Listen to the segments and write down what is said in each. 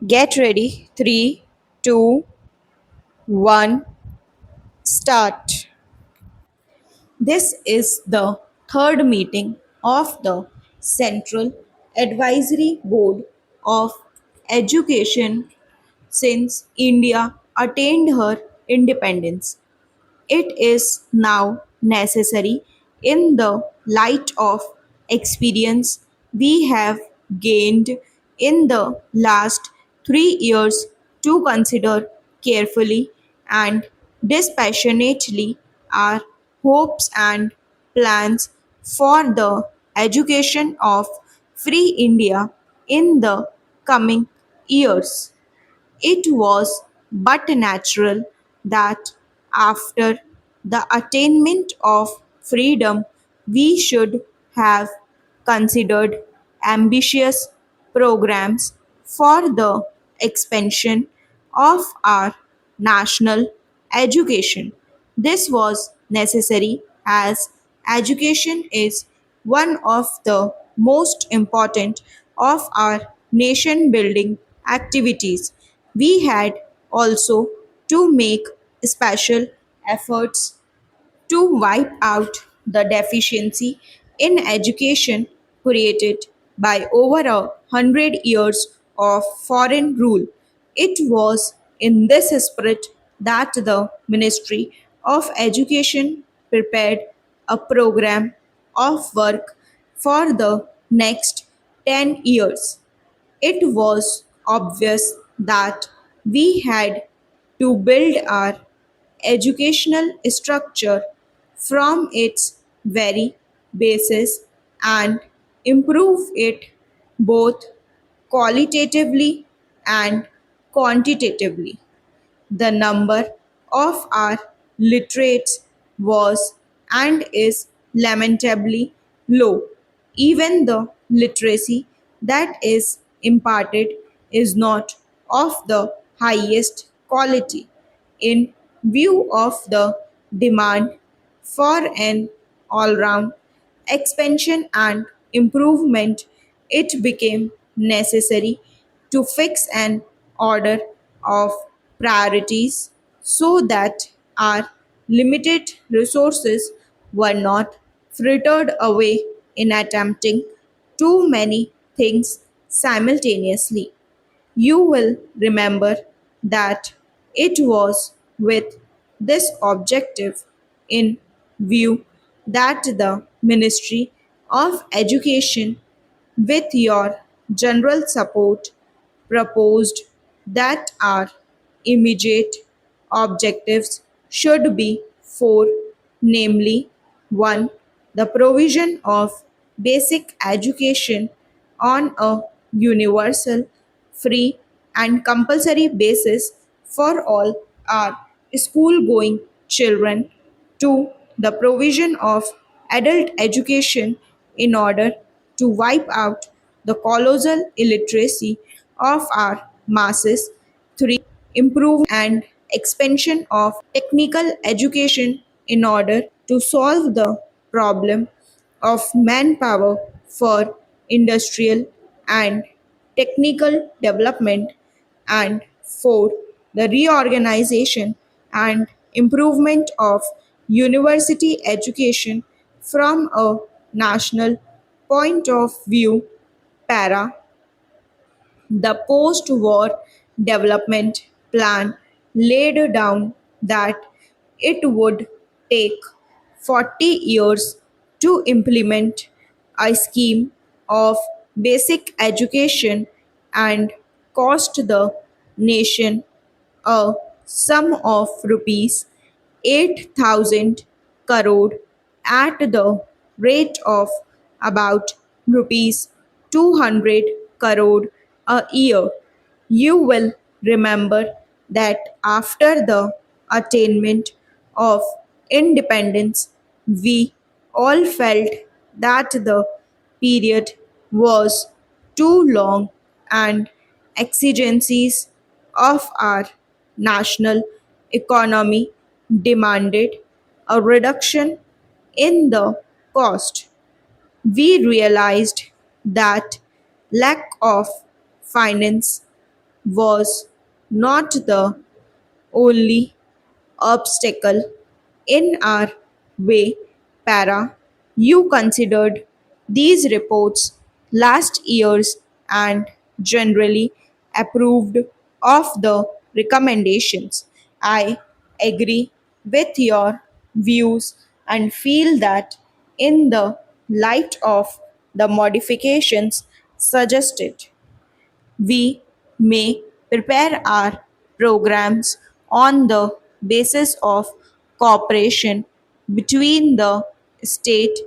Get ready. Three, two, one, start. This is the third meeting of the Central Advisory Board of Education since India attained her independence. It is now necessary, in the light of experience we have gained in the last 3 years, to consider carefully and dispassionately our hopes and plans for the education of free India in the coming years. It was but natural that after the attainment of freedom we should have considered ambitious programs for the expansion of our national education. This was necessary as education is one of the most important of our nation building activities. We had also to make special efforts to wipe out the deficiency in education created by over 100 years of foreign rule. It was in this spirit that the Ministry of Education prepared a program of work for the next 10 years. It was obvious that we had to build our educational structure from its very basis and improve it both qualitatively and quantitatively. The number of our literates was and is lamentably low. Even the literacy that is imparted is not of the highest quality. In view of the demand for an all round expansion and improvement, it became necessary to fix an order of priorities so that our limited resources were not frittered away in attempting too many things simultaneously. You will remember that it was with this objective in view that the Ministry of Education, with your general support, proposed that our immediate objectives should be four, namely: 1. The provision of basic education on a universal, free, and compulsory basis for all our school going children. 2. The provision of adult education in order to wipe out the colossal illiteracy of our masses. 3. Improve and expansion of technical education in order to solve the problem of manpower for industrial and technical development. And 4. The reorganization and improvement of university education from a national point of view. Para. The post war development plan laid down that it would take 40 years to implement a scheme of basic education and cost the nation a sum of rupees 8,000 crore at the rate of about rupees 200 crore a year. You will remember that after the attainment of independence, we all felt that the period was too long and exigencies of our national economy demanded a reduction in the cost. We realized that lack of finance was not the only obstacle in our way. Para, you considered these reports last year's and generally approved of the recommendations. I agree with your views and feel that in the light of the modifications suggested, we may prepare our programs on the basis of cooperation between the state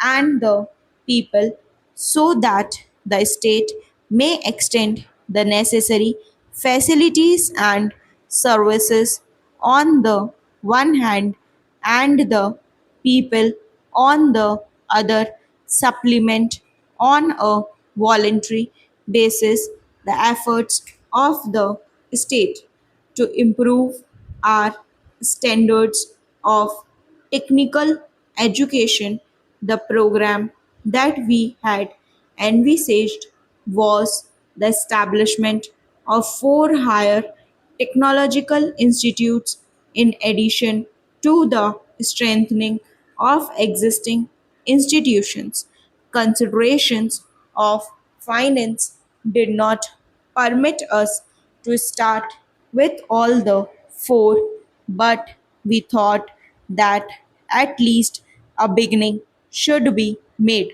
and the people so that the state may extend the necessary facilities and services on the one hand and the people on the other supplement on a voluntary basis the efforts of the state to improve our standards of technical education. The program that we had envisaged was the establishment of four higher technological institutes in addition to the strengthening of existing institutions. Considerations of finance did not permit us to start with all the four, but we thought that at least a beginning should be made.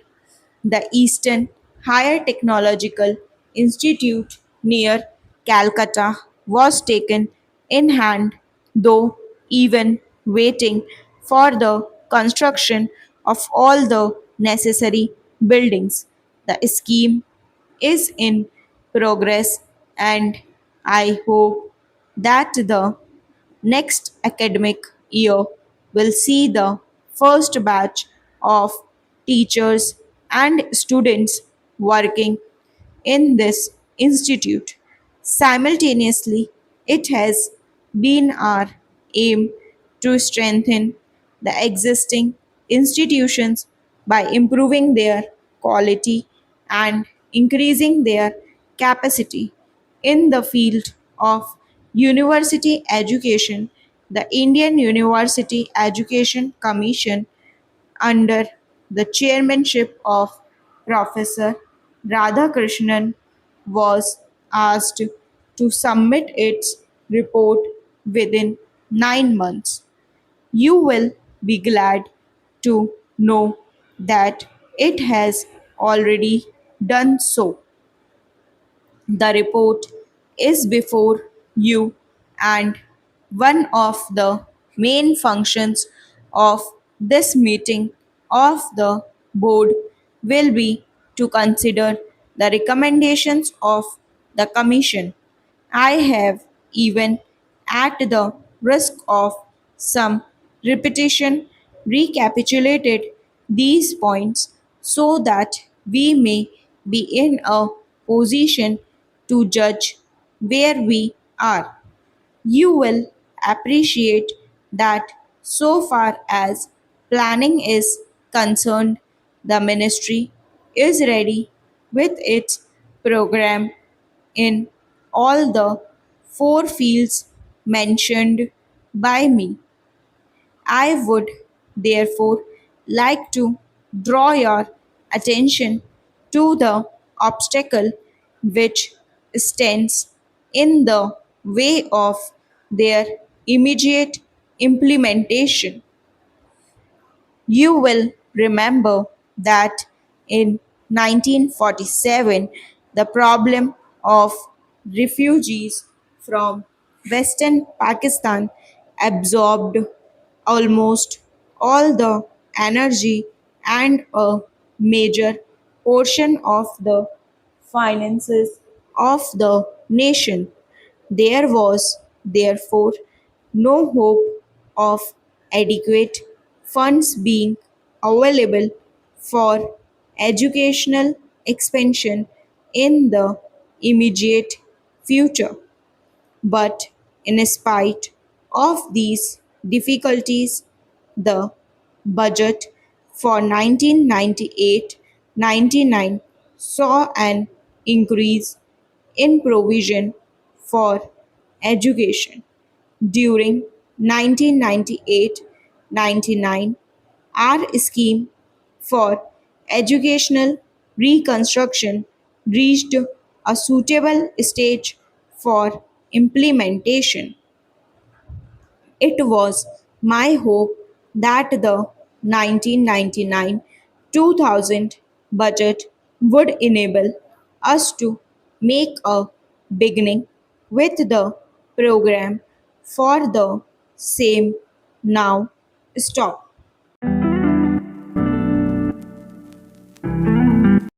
The Eastern Higher Technological Institute near Calcutta was taken in hand, though even waiting for the construction of all the necessary buildings. The scheme is in progress, and I hope that the next academic year will see the first batch of teachers and students working in this institute. Simultaneously, it has been our aim to strengthen the existing institutions by improving their quality and increasing their capacity. In the field of university education, the Indian University Education Commission under the chairmanship of Professor Radhakrishnan was asked to submit its report within 9 months. You will be glad to know that it has already done so. The report is before you, and one of the main functions of this meeting of the board will be to consider the recommendations of the commission. I have even, at the risk of some repetition, recapitulated these points so that we may be in a position to judge where we are. You will appreciate that so far as planning is concerned, the ministry is ready with its program in all the four fields mentioned by me. I would therefore like to draw your attention to the obstacle which stands in the way of their immediate implementation. You will remember that in 1947, the problem of refugees from Western Pakistan absorbed almost all the energy and a major portion of the finances of the nation. There was, therefore, no hope of adequate funds being available for educational expansion in the immediate future. But in spite of these difficulties, the budget for 1998-99 saw an increase in provision for education. During 1998-99, our scheme for educational reconstruction reached a suitable stage for implementation. It was my hope that the 1999 2000 budget would enable us to make a beginning with the program for the same now stop.